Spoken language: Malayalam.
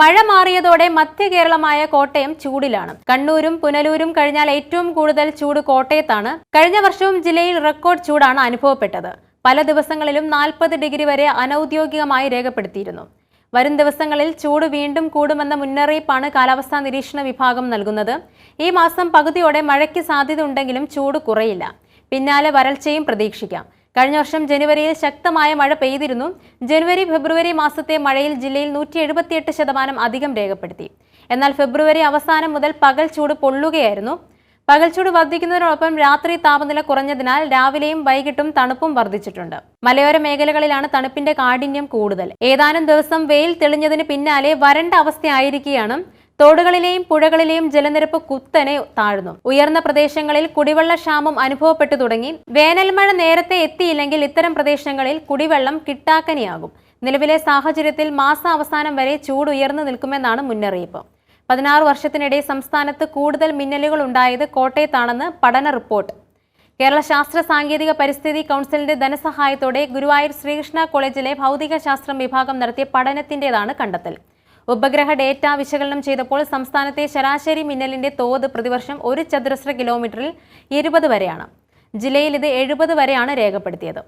മഴ മാറിയതോടെ മധ്യ കേരളമായ കോട്ടയം ചൂടിലാണ്. കണ്ണൂരും പുനലൂരും കഴിഞ്ഞാൽ ഏറ്റവും കൂടുതൽ ചൂട് കോട്ടയത്താണ്. കഴിഞ്ഞ വർഷവും ജില്ലയിൽ റെക്കോർഡ് ചൂടാണ് അനുഭവപ്പെട്ടത്. പല ദിവസങ്ങളിലും 40 ഡിഗ്രി വരെ അനൌദ്യോഗികമായി രേഖപ്പെടുത്തിയിരുന്നു. വരും ദിവസങ്ങളിൽ ചൂട് വീണ്ടും കൂടുമെന്ന മുന്നറിയിപ്പാണ് കാലാവസ്ഥാ നിരീക്ഷണ വിഭാഗം നൽകുന്നത്. ഈ മാസം പകുതിയോടെ മഴയ്ക്ക് സാധ്യതയുണ്ടെങ്കിലും ചൂട് കുറയില്ല. പിന്നാലെ വരൾച്ചയും പ്രതീക്ഷിക്കാം. കഴിഞ്ഞ വർഷം ജനുവരിയിൽ ശക്തമായ മഴ പെയ്തിരുന്നു. ജനുവരി ഫെബ്രുവരി മാസത്തെ മഴയിൽ ജില്ലയിൽ 178% അധികം രേഖപ്പെടുത്തി. എന്നാൽ ഫെബ്രുവരി അവസാനം മുതൽ പകൽ ചൂട് പൊള്ളുകയായിരുന്നു. പകൽ ചൂട് വർദ്ധിക്കുന്നതിനോടൊപ്പം രാത്രി താപനില കുറഞ്ഞതിനാൽ രാവിലെയും വൈകിട്ടും തണുപ്പും വർദ്ധിച്ചിട്ടുണ്ട്. മലയോര മേഖലകളിലാണ് തണുപ്പിന്റെ കാഠിന്യം കൂടുതൽ. ഏതാനും ദിവസം വെയിൽ തെളിഞ്ഞതിന് പിന്നാലെ വരണ്ട അവസ്ഥയായിരിക്കുകയാണ്. തോടുകളിലെയും പുഴകളിലെയും ജലനിരപ്പ് കുത്തനെ താഴ്ന്നു. ഉയർന്ന പ്രദേശങ്ങളിൽ കുടിവെള്ള ക്ഷാമം അനുഭവപ്പെട്ടു തുടങ്ങി. വേനൽമഴ നേരത്തെ എത്തിയില്ലെങ്കിൽ ഇത്തരം പ്രദേശങ്ങളിൽ കുടിവെള്ളം കിട്ടാക്കനിയാകും. നിലവിലെ സാഹചര്യത്തിൽ മാസാവസാനം വരെ ചൂട് ഉയർന്നു നിൽക്കുമെന്നാണ് മുന്നറിയിപ്പ്. 16 വർഷത്തിനിടെ സംസ്ഥാനത്ത് കൂടുതൽ മിന്നലുകൾ ഉണ്ടായത് കോട്ടയത്താണെന്ന് പഠന റിപ്പോർട്ട്. കേരള ശാസ്ത്ര സാങ്കേതിക പരിസ്ഥിതി കൗൺസിലിന്റെ ധനസഹായത്തോടെ ഗുരുവായൂർ ശ്രീകൃഷ്ണ കോളേജിലെ ഭൗതിക ശാസ്ത്രം വിഭാഗം നടത്തിയ പഠനത്തിന്റേതാണ് കണ്ടെത്തൽ. ഉപഗ്രഹ ഡേറ്റ വിശകലനം ചെയ്തപ്പോൾ സംസ്ഥാനത്തെ ശരാശരി മിന്നലിന്റെ തോത് പ്രതിവർഷം 1 ചതുരശ്ര കിലോമീറ്ററിൽ 20 വരെയാണ്. ജില്ലയിൽ ഇത് 70 വരെയാണ് രേഖപ്പെടുത്തിയത്.